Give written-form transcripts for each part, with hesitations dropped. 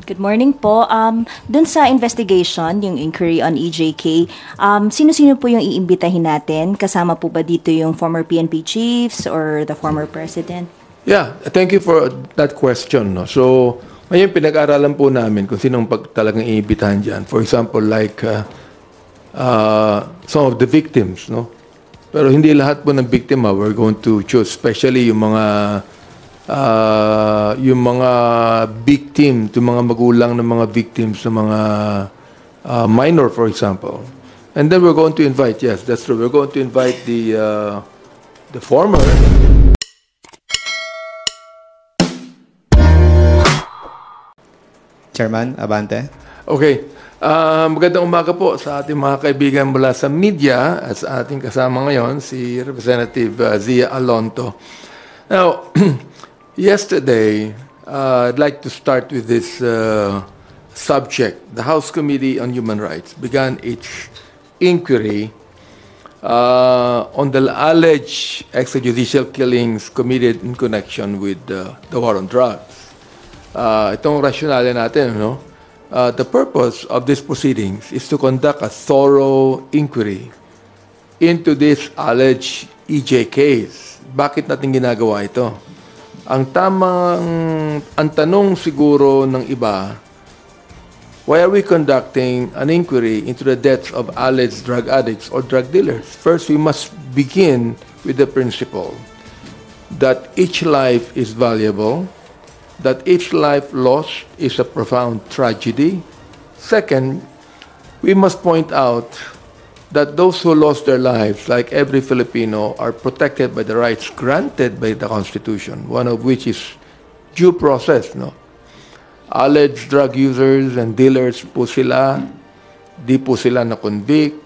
Good morning po. Dun sa investigation, yung inquiry on EJK, sino-sino po yung iimbitahin natin? Kasama po ba dito yung former PNP chiefs or the former president? Yeah, thank you for that question. No? So, ngayon pinag-aralan po namin kung sinong talagang iimbitahan dyan. For example, like some of the victims. No? Pero hindi lahat po ng biktima we're going to choose, especially yung mga victim, yung mga magulang ng mga victims ng mga minor, for example. And then we're going to invite, yes, that's true. We're going to invite the former. Chairman, Abante. Okay. Magandang umaga po sa ating mga kaibigan mula sa media at sa ating kasama ngayon, si Representative Zia Alonto. Now, yesterday, I'd like to start with this subject. The House Committee on Human Rights began its inquiry on the alleged extrajudicial killings committed in connection with the war on drugs. Itong rationale natin, no? The purpose of these proceedings is to conduct a thorough inquiry into this alleged EJKs. Bakit natin ginagawa ito? Ang tanong siguro ng iba, why are we conducting an inquiry into the deaths of alleged drug addicts or drug dealers? First, we must begin with the principle that each life is valuable, that each life lost is a profound tragedy. Second, we must point out that those who lost their lives, like every Filipino, are protected by the rights granted by the Constitution, one of which is due process. No? Alleged drug users and dealers po sila, di po sila na-convict,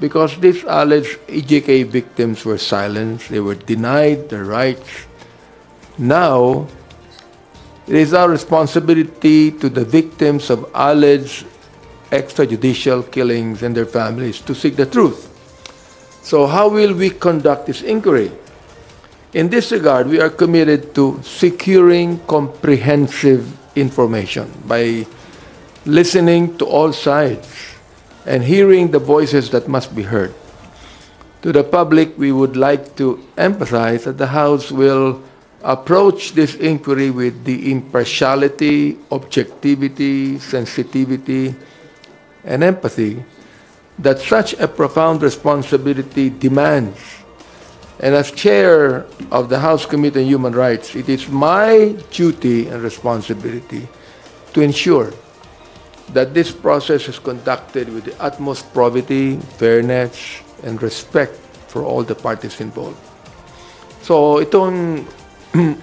because these alleged EJK victims were silenced, they were denied their rights. Now, it is our responsibility to the victims of alleged extrajudicial killings and their families to seek the truth. So how will we conduct this inquiry? In this regard, we are committed to securing comprehensive information by listening to all sides and hearing the voices that must be heard. To the public, we would like to emphasize that the House will approach this inquiry with the impartiality, objectivity, sensitivity, and empathy that such a profound responsibility demands. And as chair of the House Committee on Human Rights, it is my duty and responsibility to ensure that this process is conducted with the utmost probity, fairness, and respect for all the parties involved. So itong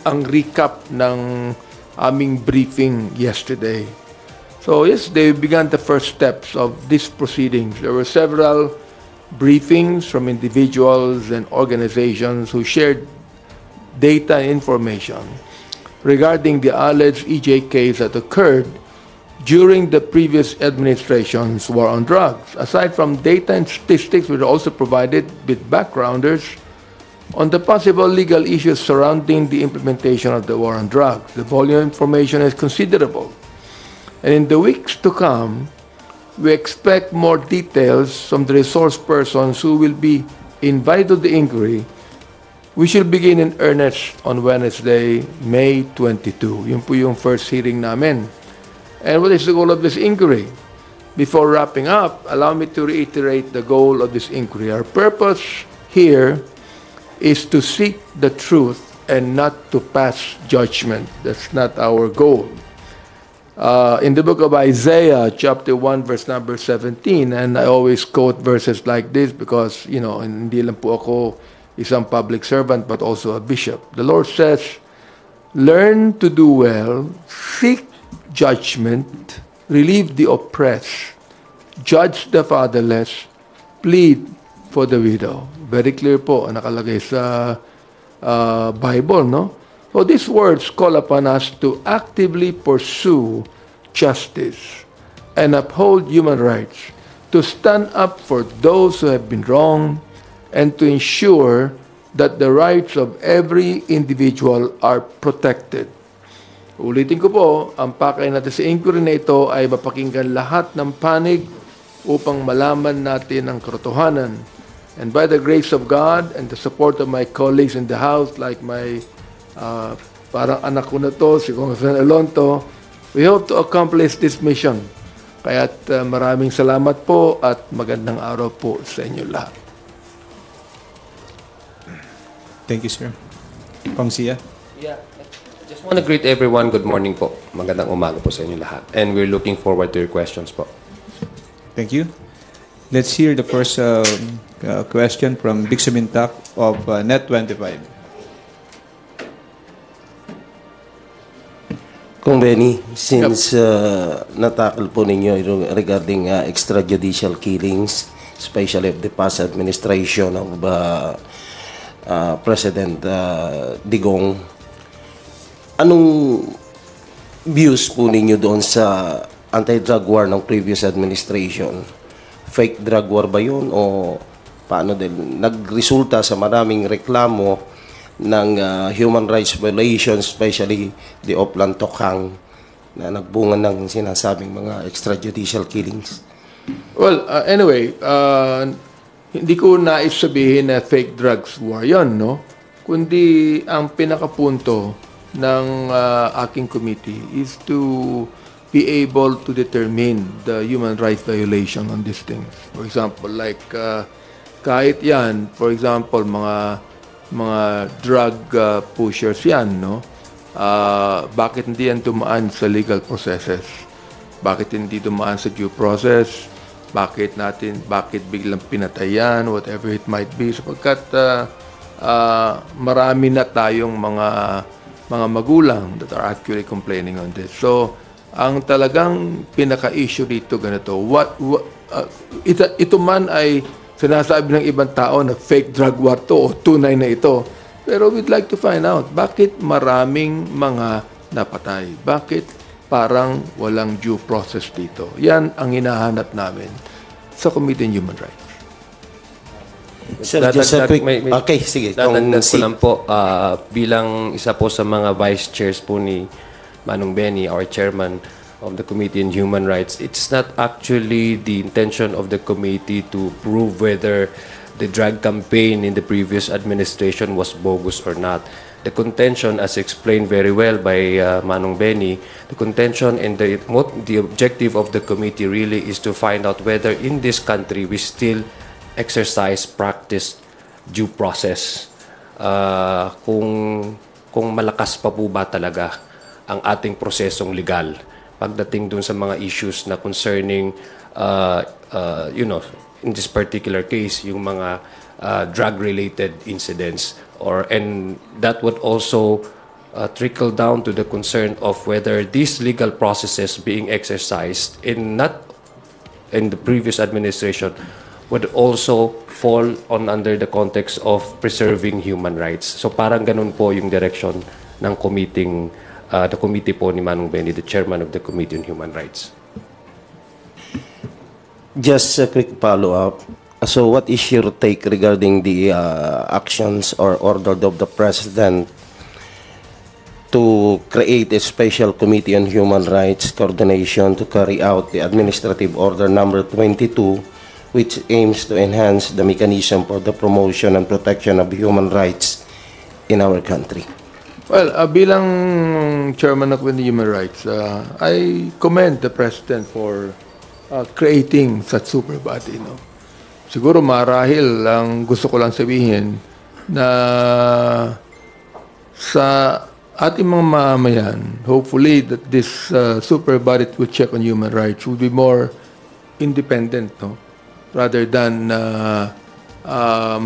ang recap ng aming briefing yesterday. So yesterday, we began the first steps of these proceedings. There were several briefings from individuals and organizations who shared data and information regarding the alleged EJKs that occurred during the previous administration's war on drugs. Aside from data and statistics, we were also provided with backgrounders on the possible legal issues surrounding the implementation of the war on drugs. The volume of information is considerable. And in the weeks to come, we expect more details from the resource persons who will be invited to the inquiry. We shall begin in earnest on Wednesday, May 22. Yun po yung first hearing namin. And what is the goal of this inquiry? Before wrapping up, allow me to reiterate the goal of this inquiry. Our purpose here is to seek the truth and not to pass judgment. That's not our goal. In the book of Isaiah, chapter 1, verse number 17, and I always quote verses like this because, you know, hindi lang po ako isang public servant but also a bishop. The Lord says, learn to do well, seek judgment, relieve the oppressed, judge the fatherless, plead for the widow. Very clear po ang nakalagay sa Bible, no? So these words call upon us to actively pursue justice and uphold human rights, to stand up for those who have been wronged, and to ensure that the rights of every individual are protected. Ulitin ko po, ang pakay natin sa inquiry na ito ay mapakinggan lahat ng panig upang malaman natin ang katotohanan. And by the grace of God and the support of my colleagues in the House, like my parang anak ko na to, si Congressman Alonto, we hope to accomplish this mission. Kaya't maraming salamat po at magandang araw po sa inyo lahat. Thank you, sir. Pangsia. Yeah, just want to greet everyone. Good morning po. Magandang umaga po sa inyo lahat. And we're looking forward to your questions po. Thank you. Let's hear the first question from Big Sumintak of Net25. Kung Benny, since natakal po ninyo regarding extrajudicial killings, especially of the past administration of President Digong, anong views po ninyo doon sa anti-drug war ng previous administration? Fake drug war ba yun o paano din? Nagresulta sa maraming reklamo ng human rights violations, especially the Oplan Tokhang, na nagbunga ng sinasabing mga extrajudicial killings? Well, anyway, hindi ko nais sabihin na fake drugs war yun, no? Kundi ang pinakapunto ng aking committee is to be able to determine the human rights violation on these things. For example, like kahit yan, for example, mga drug pushers yan, no? Bakit hindi yan dumaan sa legal processes? Bakit hindi dumaan sa due process? Bakit biglang pinatayan, whatever it might be, sapagkat marami na tayong mga magulang that are actually complaining on this. So, ang talagang pinaka-issue dito ganito, ito man ay sinasabi ng ibang tao na fake drug war to o tunay na ito, pero we'd like to find out, bakit maraming mga napatay? Bakit parang walang due process dito? Yan ang hinahanap namin sa Committee on Human Rights. Sir, just a quick... Okay, sige. Dadagdag ko lang po, bilang isa po sa mga vice chairs po ni Manong Benny, our chairman of the Committee on Human Rights, it's not actually the intention of the committee to prove whether the drug campaign in the previous administration was bogus or not. The contention, as explained very well by Manong Benny, the contention and the objective of the committee really is to find out whether in this country we still practice due process. Kung malakas pa po ba talaga ang ating prosesong legal pagdating dun sa mga issues na concerning, in this particular case, yung mga drug-related incidents, and that would also trickle down to the concern of whether these legal processes being exercised in the previous administration would also fall under the context of preserving human rights. So parang ganun po yung direction ng the committee po ni Manong Benny, the chairman of the Committee on Human Rights. Just a quick follow-up. So what is your take regarding the actions or order of the President to create a special Committee on Human Rights Coordination to carry out the Administrative Order Number 22, which aims to enhance the mechanism for the promotion and protection of human rights in our country? Well, bilang chairman of the Human Rights, I commend the President for creating such super body, no? Siguro marahil ang gusto ko lang sabihin na sa ating mga mamamayan, hopefully that this super body to check on human rights will be more independent, no? Rather than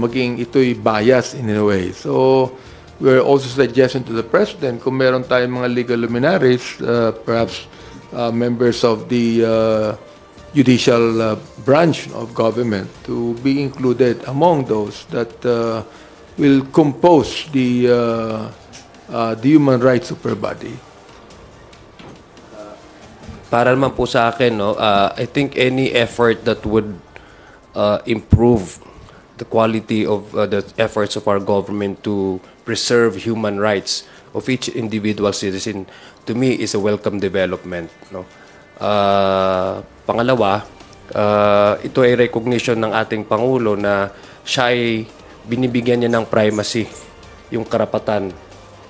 maging ito'y bias in a way. So, we're also suggesting to the President kung meron tayong mga legal luminaries, perhaps members of the judicial branch of government to be included among those that will compose the human rights super body. Para naman po sa akin, no, I think any effort that would improve the quality of the efforts of our government to preserve human rights of each individual citizen, to me, is a welcome development. No? Pangalawa, ito ay recognition ng ating Pangulo na siya ay binibigyan niya ng primacy, yung karapatan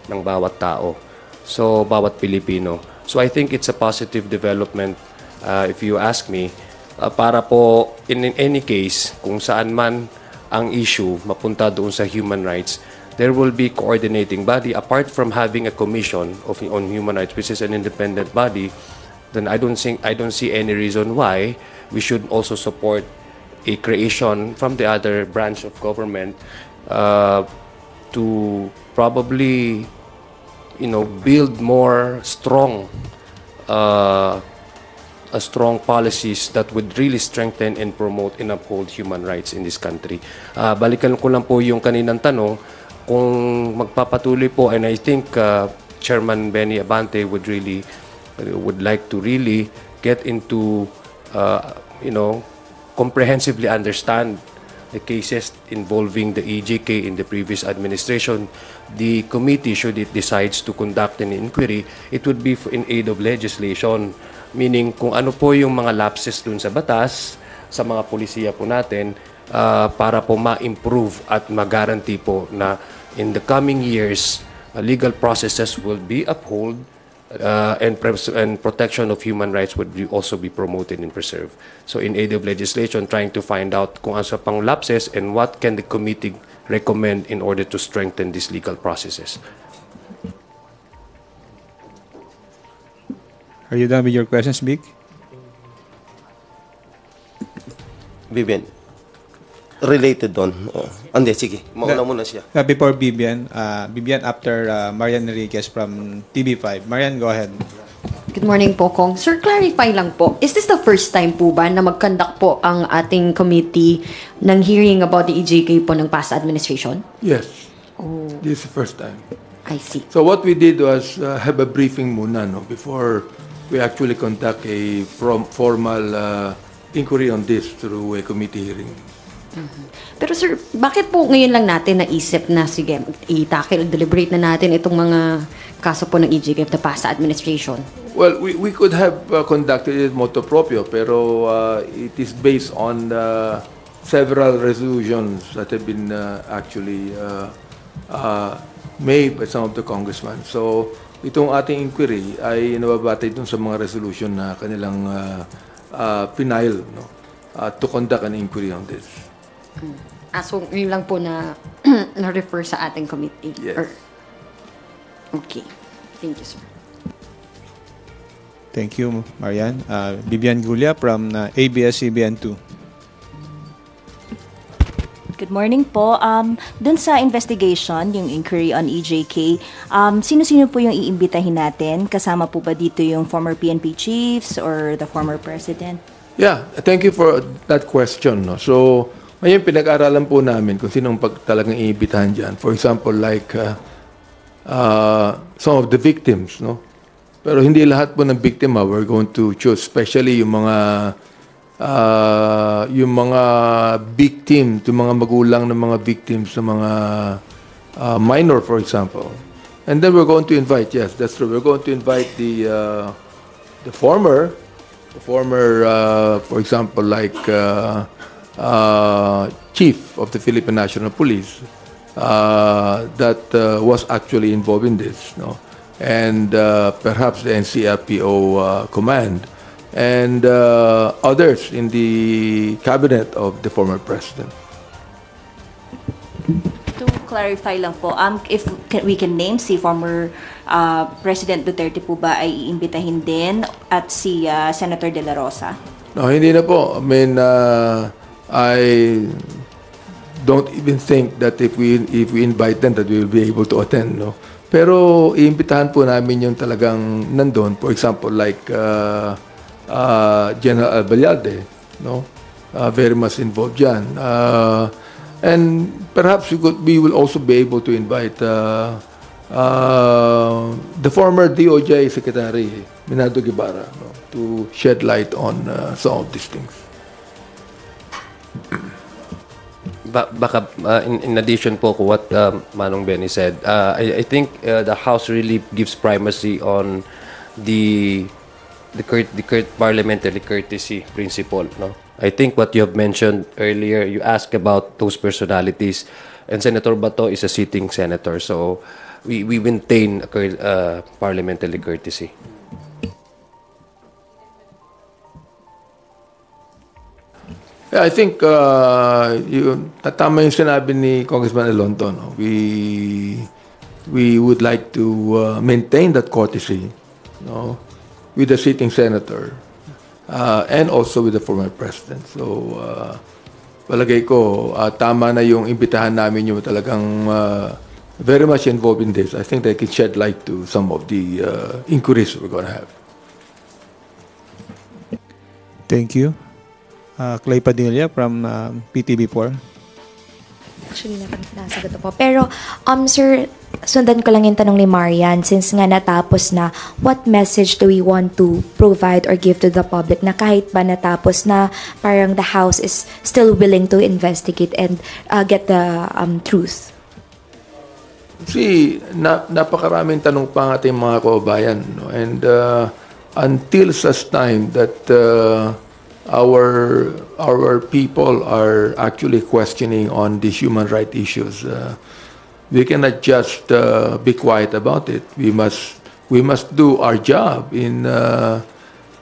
ng bawat tao. So, bawat Pilipino. So, I think it's a positive development, if you ask me, para po, in any case, kung saan man ang issue mapunta doon sa human rights, there will be coordinating body. Apart from having a commission on human rights, which is an independent body, then I don't see any reason why we should also support a creation from the other branch of government to probably, build more strong policies that would really strengthen and promote and uphold human rights in this country. Balikan ko lang po yung kaninang tanong, kung magpapatuloy po, and I think Chairman Benny Abante would like to really get into, comprehensively understand the cases involving the EJK in the previous administration. The committee, should it decides to conduct an inquiry, it would be in aid of legislation. Meaning, kung ano po yung mga lapses dun sa batas, sa mga polisiya po natin, para po ma-improve at ma-guarantee po na in the coming years, legal processes will be upheld and protection of human rights would also be promoted and preserved. So in aid of legislation, trying to find out kung ano sa pang lapses and what can the committee recommend in order to strengthen these legal processes. Are you done with your questions, Vic? Vivian, related doon. Hindi, sige. Mauna muna siya. Before Vivian, after Marian Enriquez from TV5. Marian, go ahead. Good morning po, Kong. Sir, clarify lang po. Is this the first time po ba na mag-conduct po ang ating committee ng hearing about the EJK po ng past administration? Yes. This is the first time. I see. So what we did was have a briefing muna, before we actually conduct a formal inquiry on this through a committee hearing. Pero sir, bakit po ngayon lang natin naisip na, sige, i-tackle, deliberate na natin itong mga kaso po ng EJK of the past administration? Well, we could have conducted it motu proprio, pero it is based on several resolutions that have been actually made by some of the congressmen. So, itong ating inquiry ay nababatay dun sa mga resolution na kanilang final to conduct an inquiry on this. So, yun lang po na na-refer sa ating committee? Yes. Okay. Thank you, sir. Thank you, Marian. Vivian Gulia from ABS-CBN 2. Good morning po. Dun sa investigation, yung inquiry on EJK, sino-sino po yung iimbitahin natin? Kasama po ba dito yung former PNP chiefs or the former president? Yeah, thank you for that question. So, ngayon pinag-aralan po namin kung sinong talagang iimbitahan dyan. For example, like some of the victims, Pero hindi lahat po ng biktima we're going to choose, especially yung mga victim, yung mga magulang ng mga victims, ng mga minor, for example. And then we're going to invite, yes, that's true. We're going to invite the former, for example, like chief of the Philippine National Police that was actually involved in this, and perhaps the NCRPO command, and others in the cabinet of the former president. To clarify lang po, if we can name si former President Duterte po ba ay iimbitahin din at si Senator De La Rosa? No, hindi na po. I mean, I don't even think that if we invite them that we will be able to attend, Pero iimbitahan po namin yung talagang nandun. For example, like General Albayalde, very much involved dyan. And perhaps we will also be able to invite the former DOJ Secretary, Minado Guevara, to shed light on some of these things. In addition po ko what Manong Benny said, I think the House really gives primacy on the parliamentary courtesy principle. No, I think what you have mentioned earlier, you asked about those personalities, and Senator Bato is a sitting senator, so we maintain parliamentary courtesy. Yeah, I think tama yung sinabi ni Congressman Alonto. No? We would like to maintain that courtesy, no, with the sitting senator and also with the former president. So, palagay ko, tama na yung imbitahan namin yung talagang very much involved in this. I think they can shed light to some of the inquiries we're going to have. Thank you. Clay Padilla from PTV4. Actually, nasagot po. Pero, sir, sundan ko lang yung tanong ni Marian, since nga natapos na, what message do we want to provide or give to the public na kahit ba natapos na, parang the House is still willing to investigate and get the truth? See, napakaraming tanong pa ang ating mga kababayan. No? And until such time that our people are actually questioning on these human rights issues, we cannot just be quiet about it. We must do our job in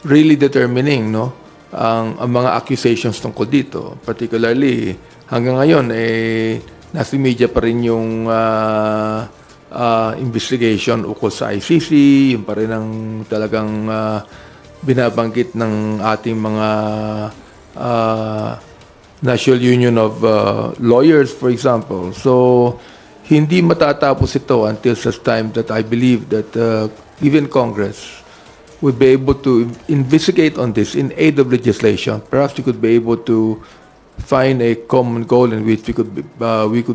really determining, no, ang mga accusations tungkol dito. Particularly hanggang ngayon nasa media pa rin yung investigation ukol sa ICC, yung pa rin ang talagang binabanggit ng ating mga National Union of Lawyers, for example. So, hindi matatapos ito until such time that I believe that even Congress would be able to investigate on this in aid of legislation. Perhaps we could be able to find a common goal in which we could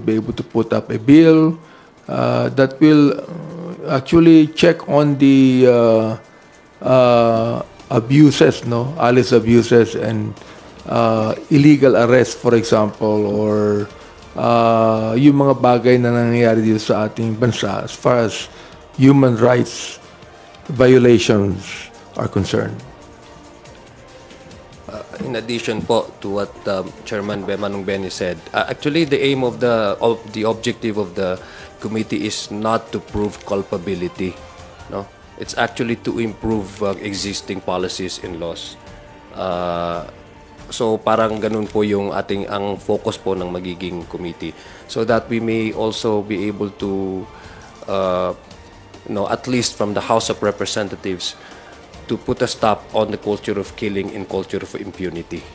be able to put up a bill that will actually check on the abuses, no, alleged abuses and illegal arrest, for example, or yung mga bagay na nangyayari dito sa ating bansa as far as human rights violations are concerned. In addition po to what Chairman Manong Benny said, actually the aim of the objective of the committee is not to prove culpability, no. It's actually to improve existing policies and laws. So parang ganun po yung ang focus po ng magiging committee, so that we may also be able to at least from the House of Representatives to put a stop on the culture of killing and culture of impunity.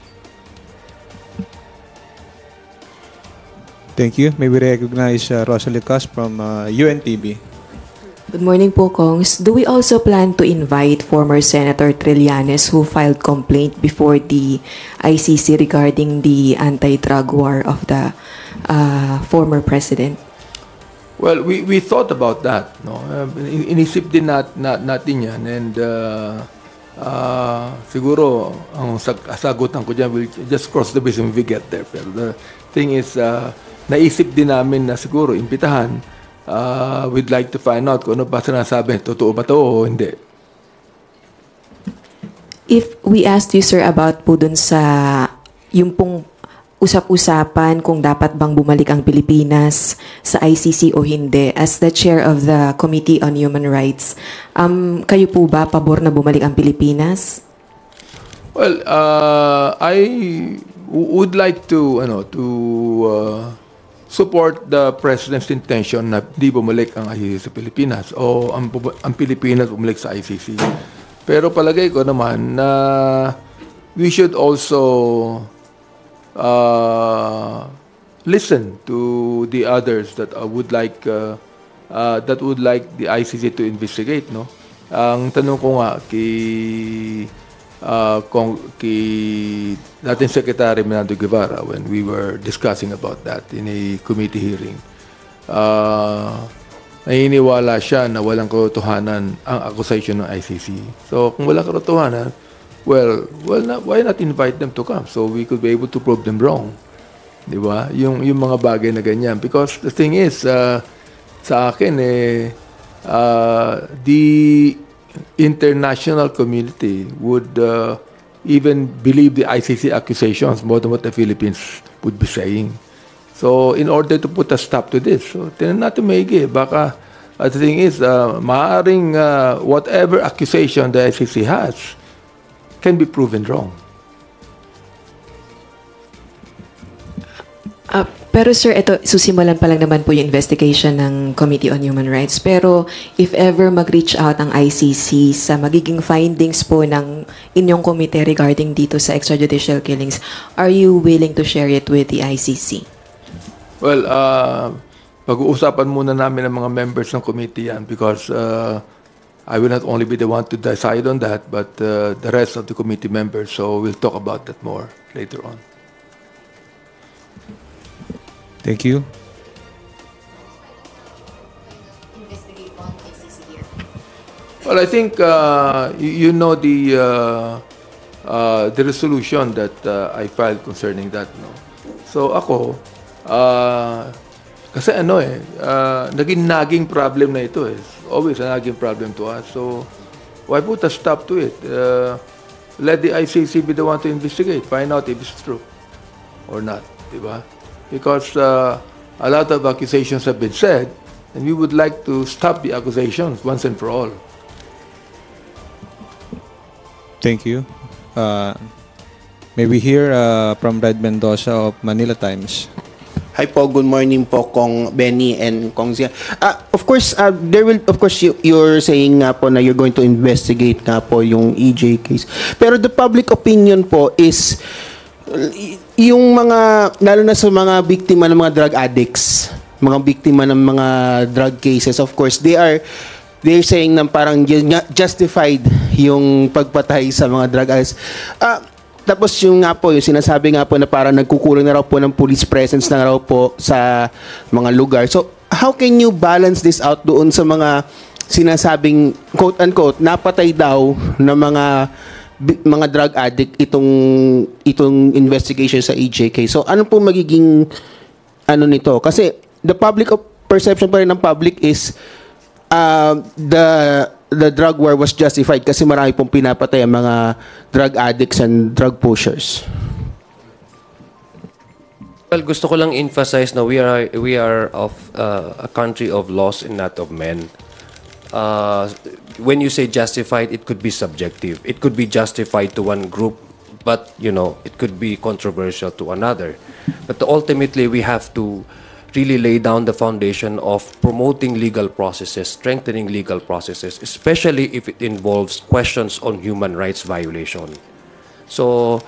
Thank you. May we recognize Rosalie Cas from UNTV. Good morning po, Kongs. Do we also plan to invite former Senator Trillanes who filed complaint before the ICC regarding the anti-drug war of the former president? Well, we thought about that. No? Inisip din natin yan. And siguro, ang sagutan ko dyan, we'll just cross the bridge when we get there. Pero the thing is, naisip din namin na siguro, imbitahan, we'd like to find out kung ano ba sinasabi. Totoo ba ito o hindi? If we asked you, sir, about po dun sa yung pong usap-usapan kung dapat bang bumalik ang Pilipinas sa ICC o hindi, as the chair of the Committee on Human Rights, kayo po ba pabor na bumalik ang Pilipinas? Well, I would like to support the President's intention na di bumalik ang ICC sa Pilipinas o ang Pilipinas bumalik sa ICC. Pero palagay ko naman na we should also listen to the others that would like the ICC to investigate, no? Ang tanong ko nga kay dating Secretary Menando Guevara when we were discussing about that in a committee hearing, naniniwala siya na walang katotohanan ang accusation ng ICC. So kung walang katotohanan, well, why not invite them to come so we could be able to prove them wrong? Di ba? Yung mga bagay na ganyan. Because the thing is, sa akin, the international community would even believe the ICC accusations more than what the Philippines would be saying. So, in order to put a stop to this, so, tinan natin maigi. Baka, the thing is, maaaring whatever accusation the ICC has can be proven wrong. Pero sir, ito, susimulan pa lang naman po yung investigation ng Committee on Human Rights. Pero if ever mag-reach out ang ICC sa magiging findings po ng inyong committee regarding dito sa extrajudicial killings, are you willing to share it with the ICC? Well, pag-uusapan muna namin ng mga members ng committee yan because I will not only be the one to decide on that, but the rest of the committee members. So we'll talk about that more later on. Thank you. Well, I think you know the resolution that I filed concerning that. No? So ako, kasi naging problem na ito eh. Always a naging problem to us. So why put a stop to it? Let the ICC be the one to investigate, find out if it's true or not, diba? Because a lot of accusations have been said, and we would like to stop the accusations once and for all. Thank you. May we hear from Red Mendoza of Manila Times. Hi po, good morning po Kong Benny and Kong Zia. Of course, you're saying nga po na you're going to investigate nga po yung EJ case. Pero the public opinion po is yung mga, lalo na sa mga biktima ng mga drug addicts, mga biktima ng mga drug cases, of course, they're saying na parang justified yung pagpatay sa mga drug addicts. Tapos yung nga po, yung sinasabi nga po na parang nagkukulang na raw po ng police presence na raw po sa mga lugar. So, how can you balance this out doon sa mga sinasabing, quote-unquote, napatay daw ng mga drug addict itong investigation sa EJK. So ano po magiging nito? Kasi the public perception pa rin ng public is the drug war was justified kasi marami pong pinapatay ang mga drug addicts and drug pushers. Well, gusto ko lang emphasize na we are of a country of laws and not of men. When you say justified, it could be subjective. It could be justified to one group, but it could be controversial to another. But ultimately, we have to really lay down the foundation of promoting legal processes, strengthening legal processes, especially if it involves questions on human rights violation. So,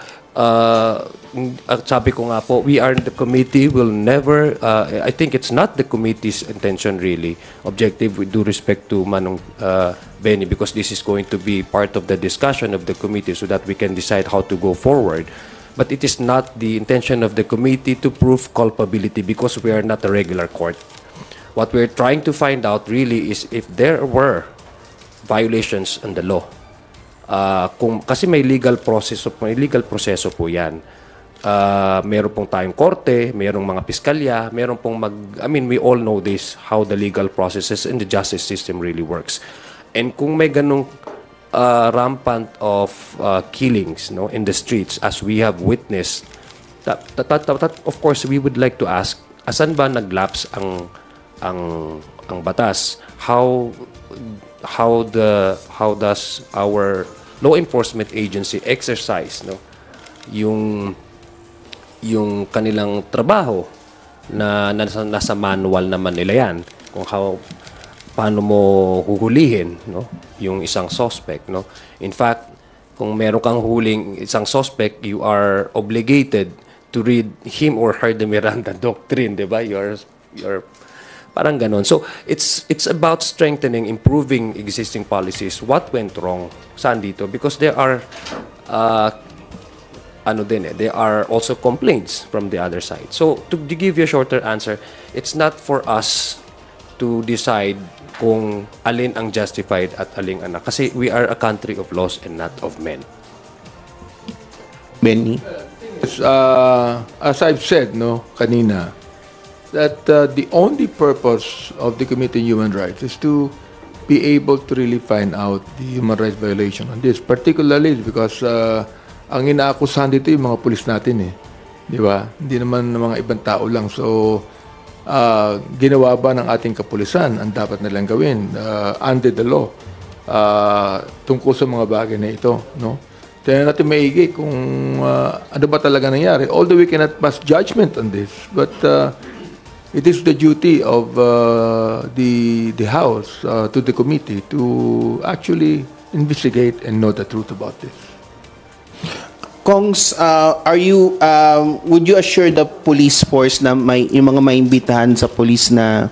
sabi ko nga po, the committee will never, I think it's not the committee's intention really, objective with due respect to Manong Benny, because this is going to be part of the discussion of the committee so that we can decide how to go forward. But it is not the intention of the committee to prove culpability because we are not a regular court. What we're trying to find out really is if there were violations in the law. Kasi may legal proseso po yan. Meron pong tayong korte, merong mga piskalya, meron pong we all know this, how the legal processes and the justice system really works. And kung may ganong rampant of killings in the streets as we have witnessed, of course we would like to ask, asan ba naglapse ang batas? How does our law enforcement agency exercise yung kanilang trabaho na nasa manual naman nila yan, kung paano mo huhulihin yung isang suspect. In fact, kung meron kang huling isang suspect, you are obligated to read him or her the Miranda doctrine, di ba? You're parang ganon. So, it's about strengthening, improving existing policies. What went wrong? Saan dito? Because there are there are also complaints from the other side. So, to give you a shorter answer, it's not for us to decide kung alin ang justified at alin ang kasi we are a country of laws and not of men. Benny? As I've said, no, kanina, that the only purpose of the Committee on Human Rights is to be able to really find out the human rights violation on this, particularly because ang inaakusahan dito yung mga pulis natin eh. Di ba? Hindi naman ng mga ibang tao lang. So, ginawa ba ng ating kapulisan ang dapat nilang gawin under the law tungkol sa mga bagay na ito, no? Tingnan natin maigi kung ano ba talaga nangyari. Although we cannot pass judgment on this, but it is the duty of the House to the committee to actually investigate and know the truth about this. Kongs, would you assure the police force na yung mga maimbitahan sa police na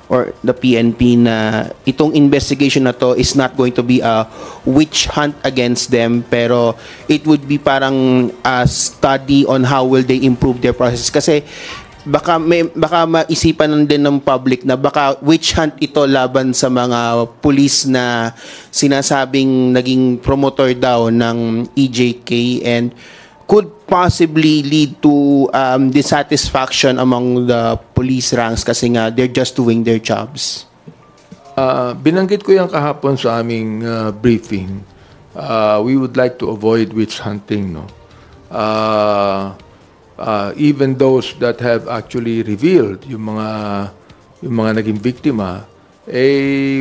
or the PNP na itong investigation na to is not going to be a witch hunt against them, pero it would be parang a study on how will they improve their process? Kasi baka maisipan din ng public na baka witch hunt ito laban sa mga police na sinasabing naging promoter daw ng EJK and could possibly lead to dissatisfaction among the police ranks kasi nga they're just doing their jobs. Binanggit ko yan kahapon sa aming briefing. We would like to avoid witch hunting, no? Even those that have actually revealed yung mga naging biktima,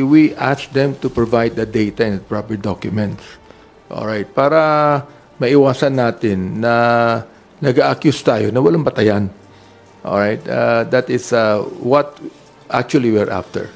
we ask them to provide the data and proper documents. Alright, para maiwasan natin na nag-accuse tayo na walang batayan. Alright, that is what actually we're after.